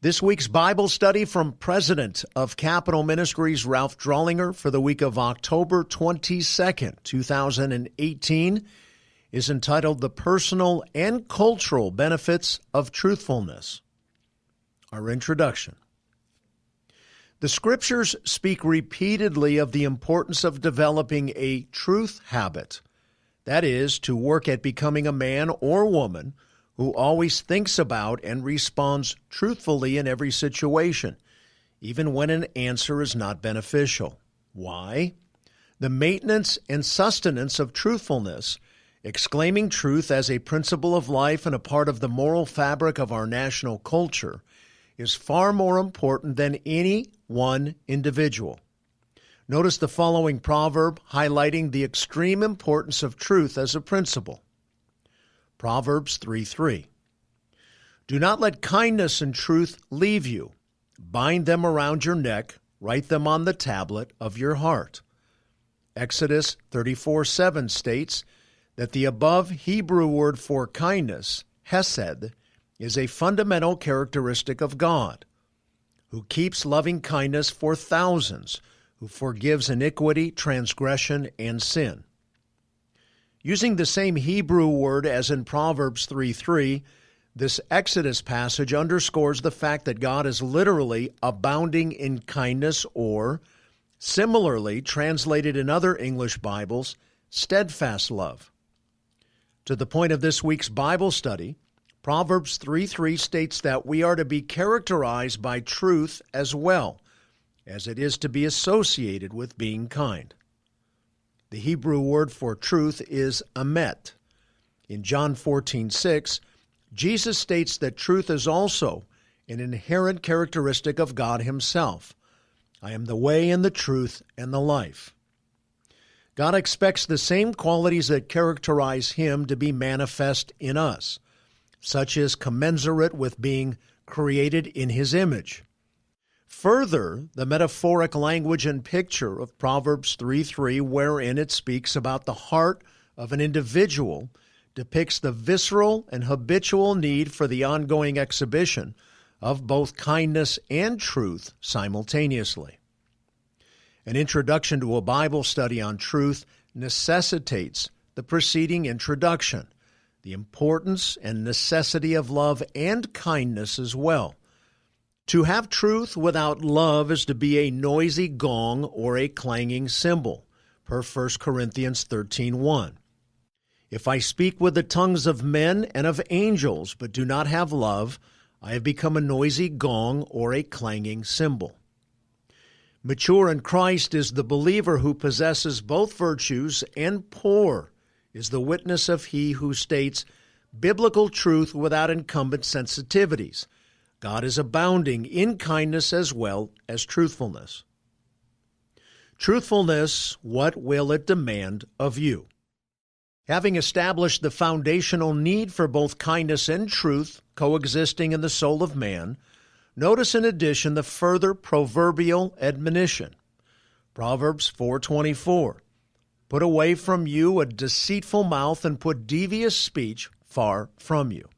This week's Bible study from President of Capitol Ministries, Ralph Drollinger, for the week of October 22nd, 2018, is entitled The Personal and Cultural Benefits of Truthfulness. Our introduction. The Scriptures speak repeatedly of the importance of developing a truth habit, that is, to work at becoming a man or woman who always thinks about and responds truthfully in every situation, even when an answer is not beneficial. Why? The maintenance and sustenance of truthfulness, exclaiming truth as a principle of life and a part of the moral fabric of our national culture, is far more important than any one individual. Notice the following proverb highlighting the extreme importance of truth as a principle. Proverbs 3:3. Do not let kindness and truth leave you. Bind them around your neck, write them on the tablet of your heart. Exodus 34:7 states that the above Hebrew word for kindness, hesed, is a fundamental characteristic of God, who keeps loving kindness for thousands, who forgives iniquity, transgression, and sin. Using the same Hebrew word as in Proverbs 3:3, this Exodus passage underscores the fact that God is literally abounding in kindness, or, similarly translated in other English Bibles, steadfast love. To the point of this week's Bible study, Proverbs 3:3 states that we are to be characterized by truth as well, as it is to be associated with being kind. The Hebrew word for truth is emet. In John 14:6, Jesus states that truth is also an inherent characteristic of God Himself. I am the way and the truth and the life. God expects the same qualities that characterize Him to be manifest in us, such as commensurate with being created in His image. Further, the metaphoric language and picture of Proverbs 3:3, wherein it speaks about the heart of an individual, depicts the visceral and habitual need for the ongoing exhibition of both kindness and truth simultaneously. An introduction to a Bible study on truth necessitates the preceding introduction, the importance and necessity of love and kindness as well. To have truth without love is to be a noisy gong or a clanging cymbal, per 1 Corinthians 13:1. If I speak with the tongues of men and of angels, but do not have love, I have become a noisy gong or a clanging cymbal. Mature in Christ is the believer who possesses both virtues, and poor is the witness of he who states biblical truth without incumbent sensitivities. God is abounding in kindness as well as truthfulness. Truthfulness, what will it demand of you? Having established the foundational need for both kindness and truth coexisting in the soul of man, notice in addition the further proverbial admonition. Proverbs 4:24. Put away from you a deceitful mouth and put devious speech far from you.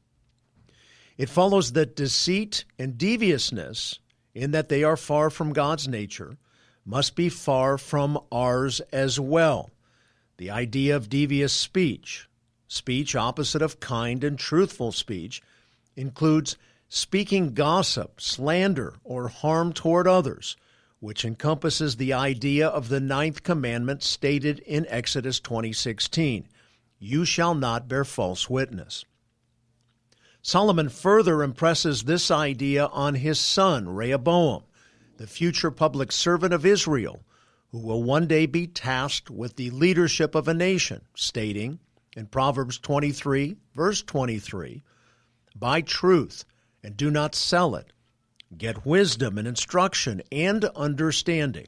It follows that deceit and deviousness, in that they are far from God's nature, must be far from ours as well. The idea of devious speech, speech opposite of kind and truthful speech, includes speaking gossip, slander, or harm toward others, which encompasses the idea of the 9th commandment stated in Exodus 20:16, "You shall not bear false witness." Solomon further impresses this idea on his son, Rehoboam, the future public servant of Israel, who will one day be tasked with the leadership of a nation, stating in Proverbs 23, verse 23, "Buy truth and do not sell it. Get wisdom and instruction and understanding."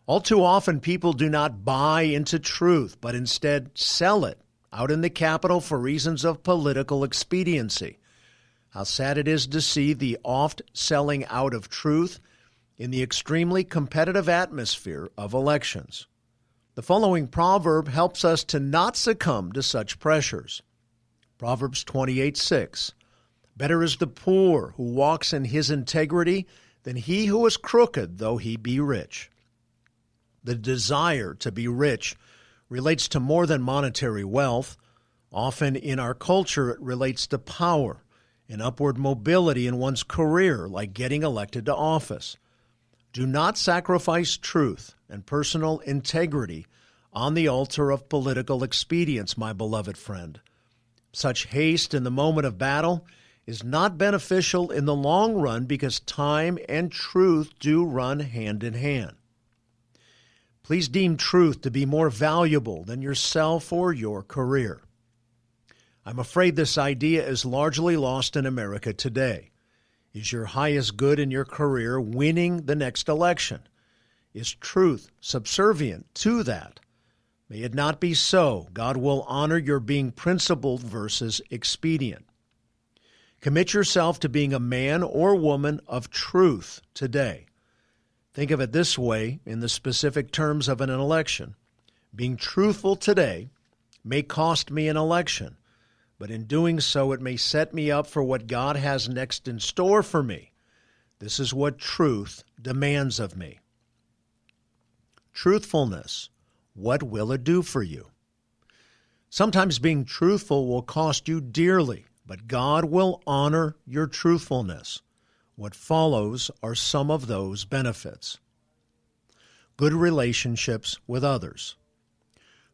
All too often, people do not buy into truth, but instead sell it out in the capital for reasons of political expediency. How sad it is to see the oft selling out of truth in the extremely competitive atmosphere of elections. The following proverb helps us to not succumb to such pressures. Proverbs 28:6. Better is the poor who walks in his integrity than he who is crooked, though he be rich. The desire to be rich relates to more than monetary wealth. Often in our culture, it relates to power and upward mobility in one's career, like getting elected to office. Do not sacrifice truth and personal integrity on the altar of political expedience, my beloved friend. Such haste in the moment of battle is not beneficial in the long run because time and truth do run hand in hand. Please deem truth to be more valuable than yourself or your career. I'm afraid this idea is largely lost in America today. Is your highest good in your career winning the next election? Is truth subservient to that? May it not be so. God will honor your being principled versus expedient. Commit yourself to being a man or woman of truth today. Think of it this way in the specific terms of an election. Being truthful today may cost me an election, but in doing so, it may set me up for what God has next in store for me. This is what truth demands of me. Truthfulness. What will it do for you? Sometimes being truthful will cost you dearly, but God will honor your truthfulness. What follows are some of those benefits. Good relationships with others.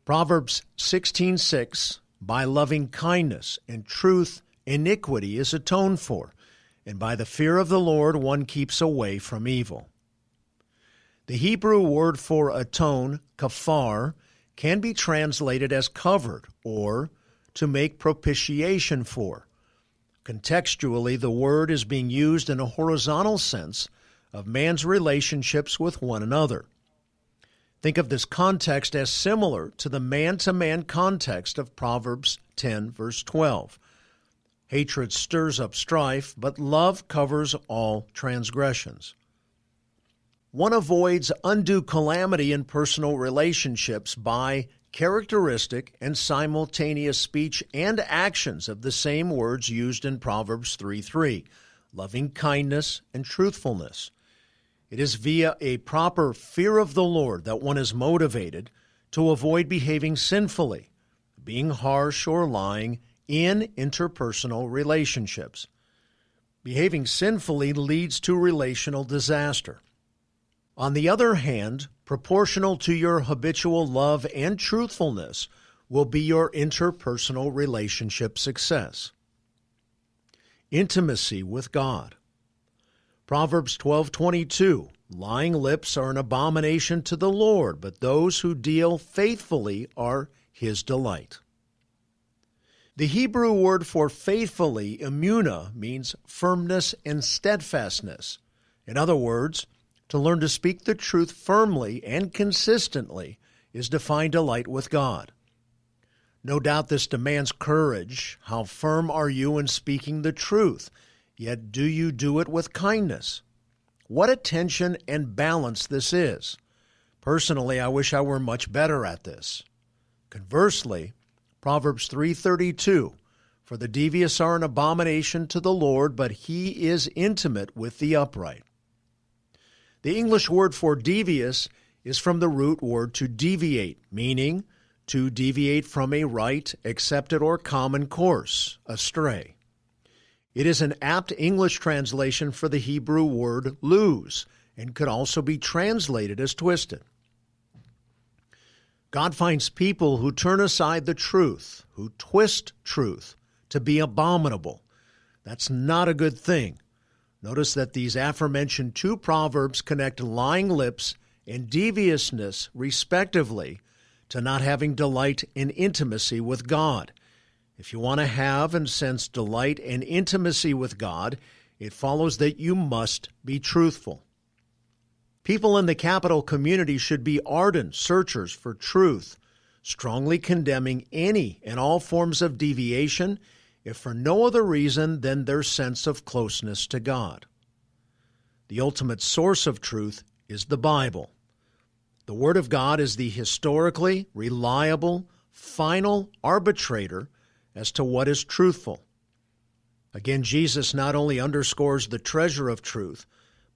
Proverbs 16:6, by loving kindness and truth, iniquity is atoned for, and by the fear of the Lord one keeps away from evil. The Hebrew word for atone, kafar, can be translated as covered or to make propitiation for. Contextually, the word is being used in a horizontal sense of man's relationships with one another. Think of this context as similar to the man-to-man context of Proverbs 10, verse 12. Hatred stirs up strife, but love covers all transgressions. One avoids undue calamity in personal relationships by characteristic and simultaneous speech and actions of the same words used in Proverbs 3:3, loving kindness and truthfulness. It is via a proper fear of the Lord that one is motivated to avoid behaving sinfully, being harsh or lying in interpersonal relationships. Behaving sinfully leads to relational disaster. On the other hand, proportional to your habitual love and truthfulness will be your interpersonal relationship success. Intimacy with God. Proverbs 12:22, lying lips are an abomination to the Lord, but those who deal faithfully are his delight. The Hebrew word for faithfully, imuna, means firmness and steadfastness. In other words, to learn to speak the truth firmly and consistently is to find delight with God. No doubt this demands courage. How firm are you in speaking the truth? Yet do you do it with kindness? What attention and balance this is. Personally, I wish I were much better at this. Conversely, Proverbs 3:32, for the devious are an abomination to the Lord, but he is intimate with the upright. The English word for devious is from the root word to deviate, meaning to deviate from a right, accepted, or common course, astray. It is an apt English translation for the Hebrew word lose, and could also be translated as twisted. God finds people who turn aside the truth, who twist truth, to be abominable. That's not a good thing. Notice that these aforementioned two proverbs connect lying lips and deviousness, respectively, to not having delight in intimacy with God. If you want to have and sense delight and intimacy with God, it follows that you must be truthful. People in the capital community should be ardent searchers for truth, strongly condemning any and all forms of deviation, if for no other reason than their sense of closeness to God. The ultimate source of truth is the Bible. The Word of God is the historically reliable, final arbitrator as to what is truthful. Again, Jesus not only underscores the treasure of truth,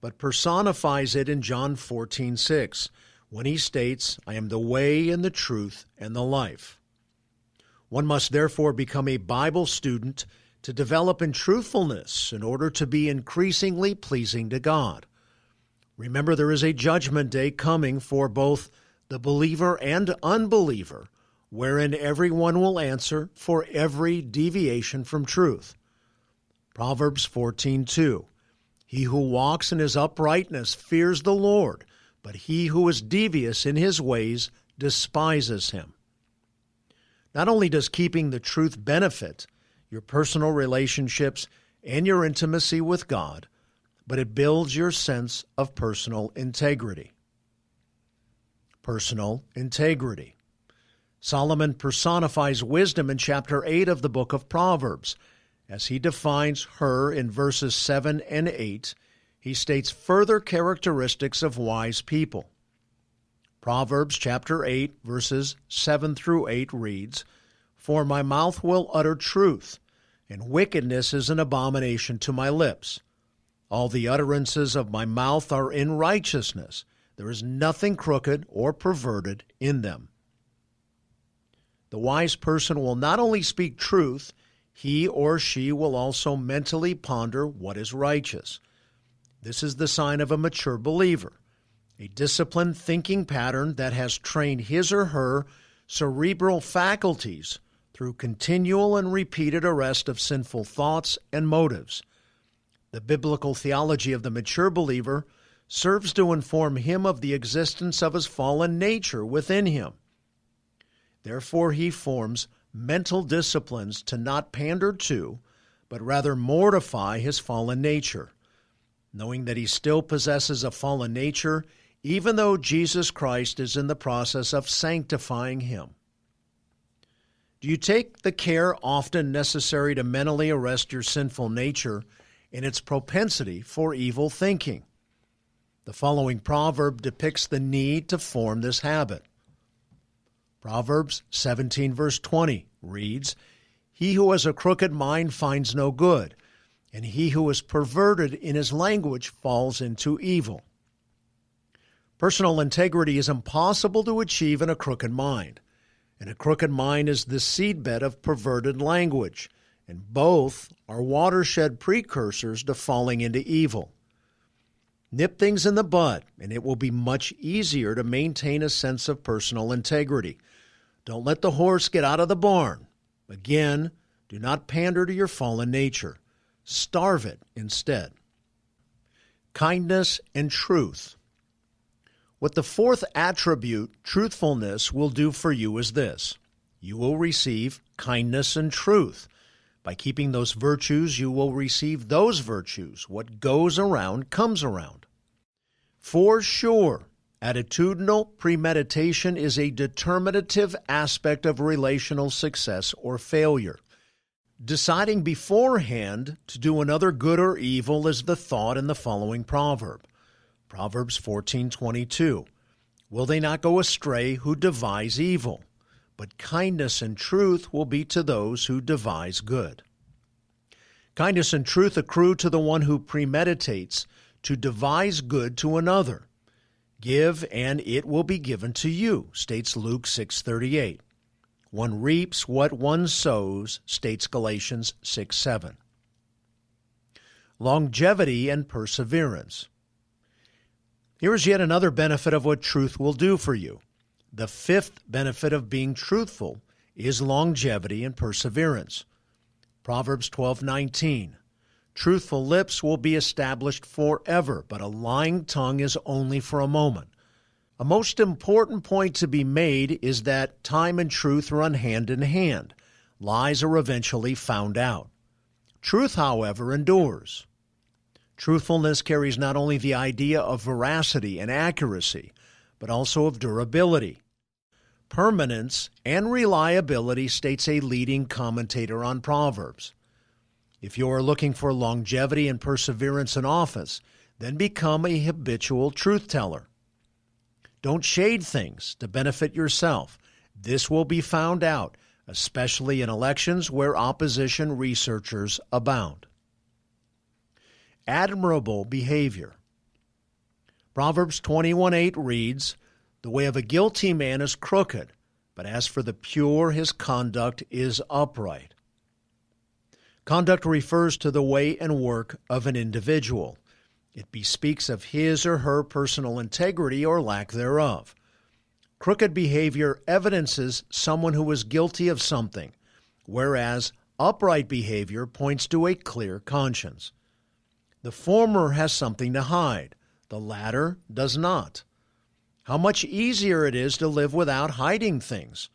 but personifies it in John 14:6, when he states, "I am the way and the truth and the life." One must therefore become a Bible student to develop in truthfulness in order to be increasingly pleasing to God. Remember, there is a judgment day coming for both the believer and unbeliever, wherein everyone will answer for every deviation from truth. Proverbs 14:2, "He who walks in his uprightness fears the Lord, but he who is devious in his ways despises him." Not only does keeping the truth benefit your personal relationships and your intimacy with God, but it builds your sense of personal integrity. Personal integrity. Solomon personifies wisdom in chapter 8 of the book of Proverbs. As he defines her in verses 7 and 8, he states further characteristics of wise people. Proverbs chapter 8, verses 7 through 8 reads, "For my mouth will utter truth, and wickedness is an abomination to my lips. All the utterances of my mouth are in righteousness. There is nothing crooked or perverted in them." The wise person will not only speak truth, he or she will also mentally ponder what is righteous. This is the sign of a mature believer, a disciplined thinking pattern that has trained his or her cerebral faculties through continual and repeated arrest of sinful thoughts and motives. The biblical theology of the mature believer serves to inform him of the existence of his fallen nature within him. Therefore, he forms mental disciplines to not pander to, but rather mortify his fallen nature, knowing that he still possesses a fallen nature, even though Jesus Christ is in the process of sanctifying him. Do you take the care often necessary to mentally arrest your sinful nature and its propensity for evil thinking? The following proverb depicts the need to form this habit. Proverbs 17, verse 20 reads, "He who has a crooked mind finds no good, and he who is perverted in his language falls into evil." Personal integrity is impossible to achieve in a crooked mind, and a crooked mind is the seedbed of perverted language, and both are watershed precursors to falling into evil. Nip things in the bud, and it will be much easier to maintain a sense of personal integrity. Don't let the horse get out of the barn. Again, do not pander to your fallen nature. Starve it instead. Kindness and truth. What the fourth attribute, truthfulness, will do for you is this. You will receive kindness and truth. By keeping those virtues, you will receive those virtues. What goes around comes around. For sure, attitudinal premeditation is a determinative aspect of relational success or failure. Deciding beforehand to do another good or evil is the thought in the following proverb. Proverbs 14:22. "Will they not go astray who devise evil? But kindness and truth will be to those who devise good." Kindness and truth accrue to the one who premeditates to devise good to another. "Give, and it will be given to you," states Luke 6:38. "One reaps what one sows," states Galatians 6:7. Longevity and perseverance. Here is yet another benefit of what truth will do for you. The fifth benefit of being truthful is longevity and perseverance. Proverbs 12:19. "Truthful lips will be established forever, but a lying tongue is only for a moment." A most important point to be made is that time and truth run hand in hand. Lies are eventually found out. Truth, however, endures. Truthfulness carries not only the idea of veracity and accuracy, but also of durability. Permanence and reliability, states a leading commentator on Proverbs. If you are looking for longevity and perseverance in office, then become a habitual truth teller. Don't shade things to benefit yourself. This will be found out. especially in elections where opposition researchers abound. Admirable behavior. Proverbs 21:8 reads, "The way of a guilty man is crooked, but as for the pure, his conduct is upright." Conduct refers to the way and work of an individual. It bespeaks of his or her personal integrity or lack thereof. Crooked behavior evidences someone who is guilty of something, whereas upright behavior points to a clear conscience. The former has something to hide. The latter does not. How much easier it is to live without hiding things.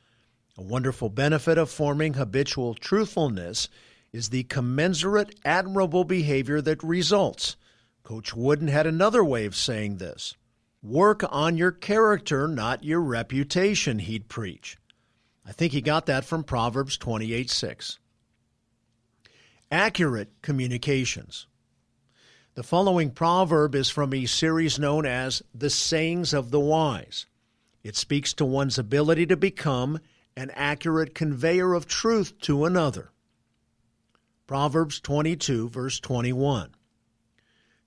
A wonderful benefit of forming habitual truthfulness is the commensurate admirable behavior that results. Coach Wooden had another way of saying this. Work on your character, not your reputation, he'd preach. I think he got that from Proverbs 28:6. Accurate communications. The following proverb is from a series known as The Sayings of the Wise. It speaks to one's ability to become an accurate conveyor of truth to another. Proverbs 22, verse 21.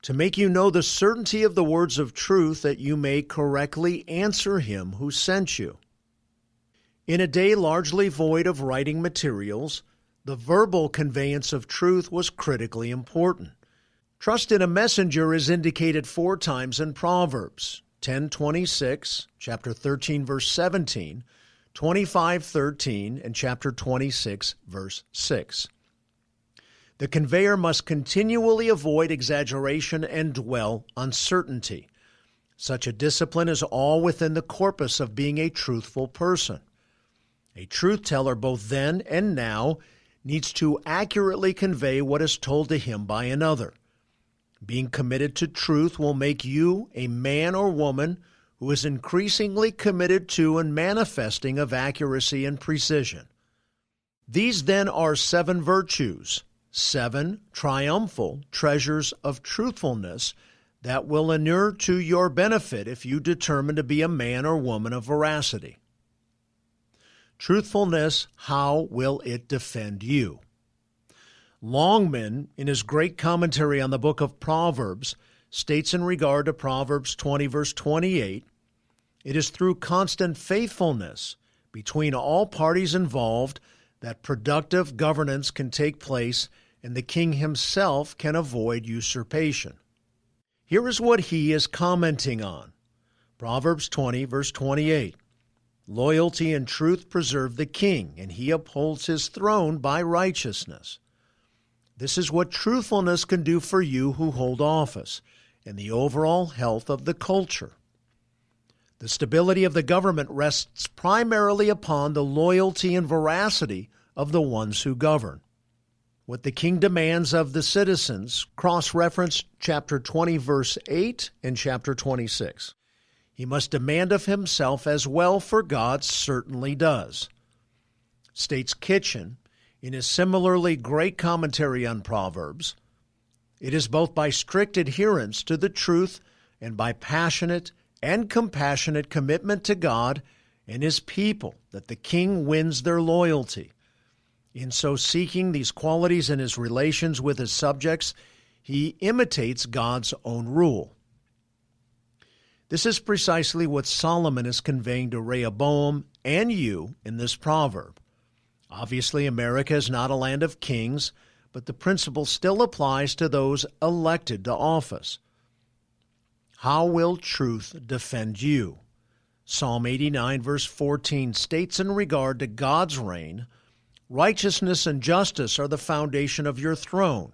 To make you know the certainty of the words of truth, that you may correctly answer him who sent you. In a day largely void of writing materials, the verbal conveyance of truth was critically important. Trust in a messenger is indicated 4 times in Proverbs: 10:26, chapter 13, verse 17, 25:13, and chapter 26, verse 6. The conveyor must continually avoid exaggeration and dwell on certainty. Such a discipline is all within the corpus of being a truthful person. A truth teller both then and now needs to accurately convey what is told to him by another. Being committed to truth will make you a man or woman who is increasingly committed to and manifesting of accuracy and precision. These then are 7 virtues, 7 triumphal treasures of truthfulness that will inure to your benefit if you determine to be a man or woman of veracity. Truthfulness, how will it defend you? Longman, in his great commentary on the book of Proverbs, states in regard to Proverbs 20, verse 28, it is through constant faithfulness between all parties involved that productive governance can take place and the king himself can avoid usurpation. Here is what he is commenting on. Proverbs 20, verse 28. Loyalty and truth preserve the king, and he upholds his throne by righteousness. This is what truthfulness can do for you who hold office and the overall health of the culture. The stability of the government rests primarily upon the loyalty and veracity of the ones who govern. What the king demands of the citizens, cross-reference chapter 20, verse 8 and chapter 26. He must demand of himself as well, for God certainly does. States Kitchen, in his similarly great commentary on Proverbs, it is both by strict adherence to the truth and by passionate and compassionate commitment to God and his people that the king wins their loyalty. In so seeking these qualities in his relations with his subjects, he imitates God's own rule. This is precisely what Solomon is conveying to Rehoboam and you in this proverb. Obviously, America is not a land of kings, but the principle still applies to those elected to office. How will truth defend you? Psalm 89, verse 14 states in regard to God's reign, righteousness and justice are the foundation of your throne.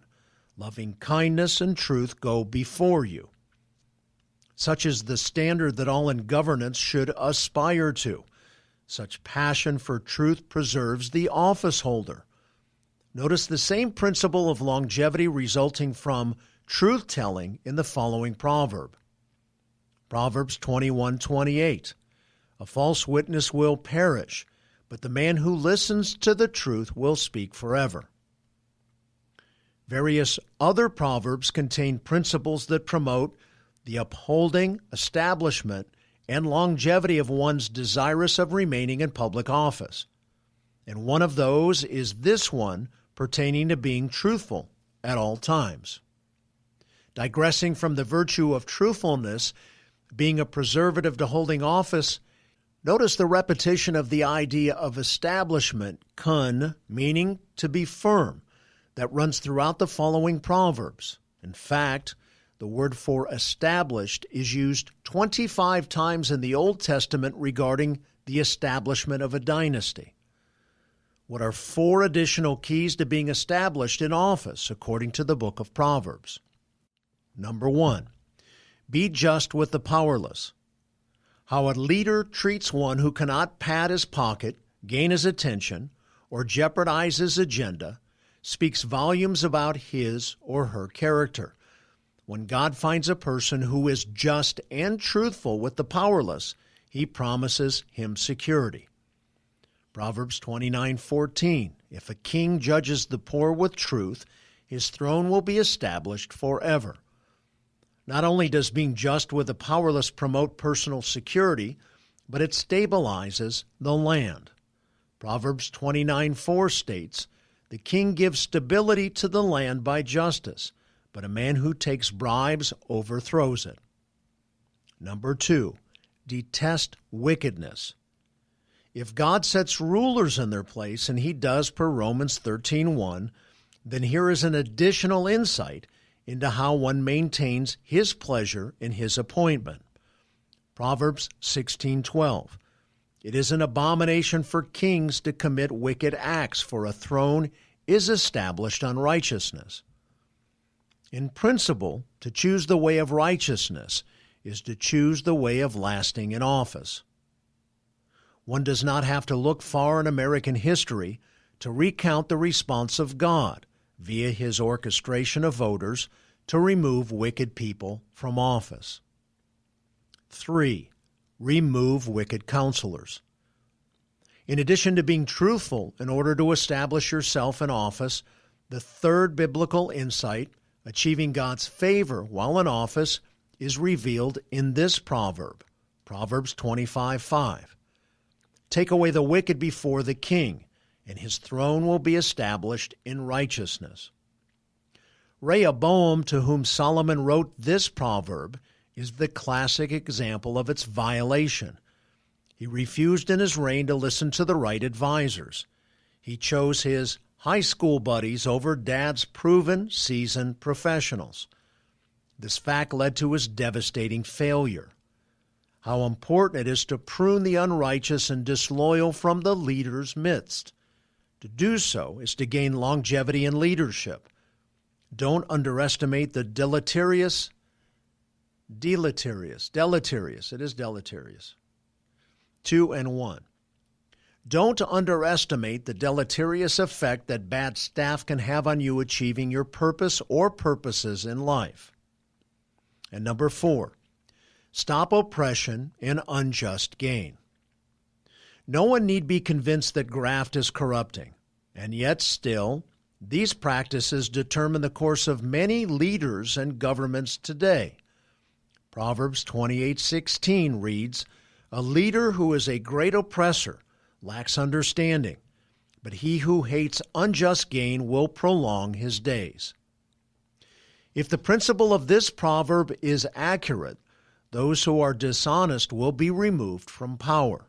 Loving kindness and truth go before you. Such is the standard that all in governance should aspire to. Such passion for truth preserves the office holder. Notice the same principle of longevity resulting from truth-telling in the following proverb. Proverbs 21:28. A false witness will perish, but the man who listens to the truth will speak forever. Various other proverbs contain principles that promote the upholding, establishment, and longevity of one's desirous of remaining in public office. and one of those is this one pertaining to being truthful at all times. Digressing from the virtue of truthfulness being a preservative to holding office, notice the repetition of the idea of establishment, kun, meaning to be firm, that runs throughout the following Proverbs. In fact, the word for established is used 25 times in the Old Testament regarding the establishment of a dynasty. What are 4 additional keys to being established in office according to the book of Proverbs? Number 1, be just with the powerless. How a leader treats one who cannot pad his pocket, gain his attention, or jeopardize his agenda speaks volumes about his or her character. When God finds a person who is just and truthful with the powerless, he promises him security. Proverbs 29:14, if a king judges the poor with truth, his throne will be established forever. Not only does being just with the powerless promote personal security, but it stabilizes the land. Proverbs 29:4 states, the king gives stability to the land by justice, but a man who takes bribes overthrows it. Number 2, detest wickedness. If God sets rulers in their place, and he does per Romans 13:1, then here is an additional insight into how one maintains his pleasure in his appointment. Proverbs 16:12. It is an abomination for kings to commit wicked acts, for a throne is established on righteousness. In principle, to choose the way of righteousness is to choose the way of lasting in office. One does not have to look far in American history to recount the response of God via his orchestration of voters to remove wicked people from office. 3, remove wicked counselors. In addition to being truthful in order to establish yourself in office, the third biblical insight, achieving God's favor while in office, is revealed in this proverb, Proverbs 25:5. Take away the wicked before the king, and his throne will be established in righteousness. Rehoboam, to whom Solomon wrote this proverb, is the classic example of its violation. He refused in his reign to listen to the right advisors. He chose his high school buddies over Dad's proven, seasoned professionals. This fact led to his devastating failure. How important it is to prune the unrighteous and disloyal from the leader's midst. To do so is to gain longevity in leadership. Don't underestimate the deleterious, it is deleterious. 2 and 1. Don't underestimate the deleterious effect that bad staff can have on you achieving your purpose or purposes in life. And number 4, stop oppression and unjust gain. No one need be convinced that graft is corrupting, and yet still, these practices determine the course of many leaders and governments today. Proverbs 28:16 reads, a leader who is a great oppressor lacks understanding, but he who hates unjust gain will prolong his days. If the principle of this proverb is accurate, those who are dishonest will be removed from power.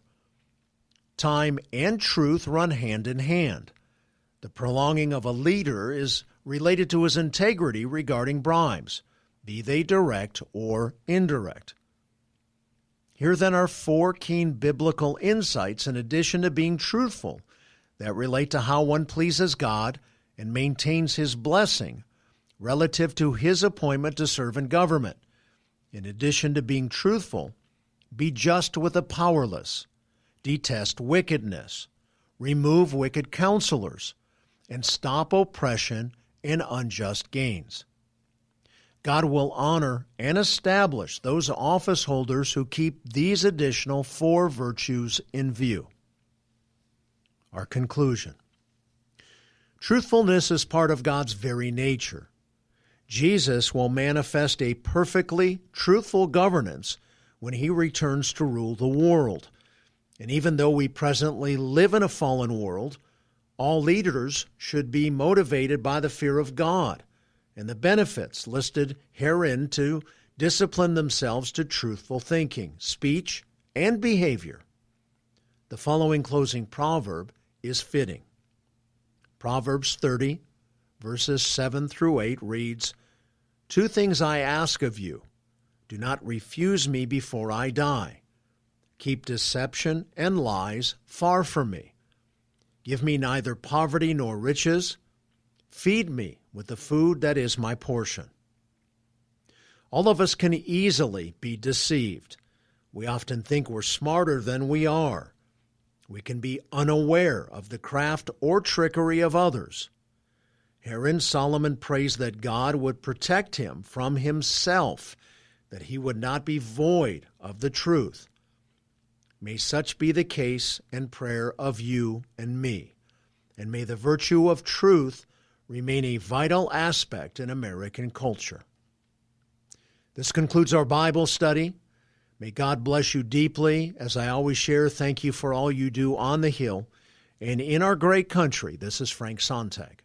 Time and truth run hand in hand. The prolonging of a leader is related to his integrity regarding bribes, be they direct or indirect. Here then are 4 keen biblical insights in addition to being truthful that relate to how one pleases God and maintains his blessing relative to his appointment to serve in government. In addition to being truthful, be just with the powerless, detest wickedness, remove wicked counselors, and stop oppression and unjust gains. God will honor and establish those office holders who keep these additional 4 virtues in view. Our conclusion. Truthfulness is part of God's very nature. Jesus will manifest a perfectly truthful governance when he returns to rule the world. And even though we presently live in a fallen world, All leaders should be motivated by the fear of God and the benefits listed herein to discipline themselves to truthful thinking, speech, and behavior. The following closing proverb is fitting. Proverbs 30, verses 7 through 8 reads, "Two things I ask of you. Do not refuse me before I die. Keep deception and lies far from me. Give me neither poverty nor riches. Feed me with the food that is my portion." All of us can easily be deceived. We often think we're smarter than we are. We can be unaware of the craft or trickery of others. Herein Solomon prays that God would protect him from himself, that he would not be void of the truth. May such be the case and prayer of you and me, and may the virtue of truth remain a vital aspect in American culture. This concludes our Bible study. May God bless you deeply. As I always share, thank you for all you do on the Hill and in our great country. This is Frank Sontag.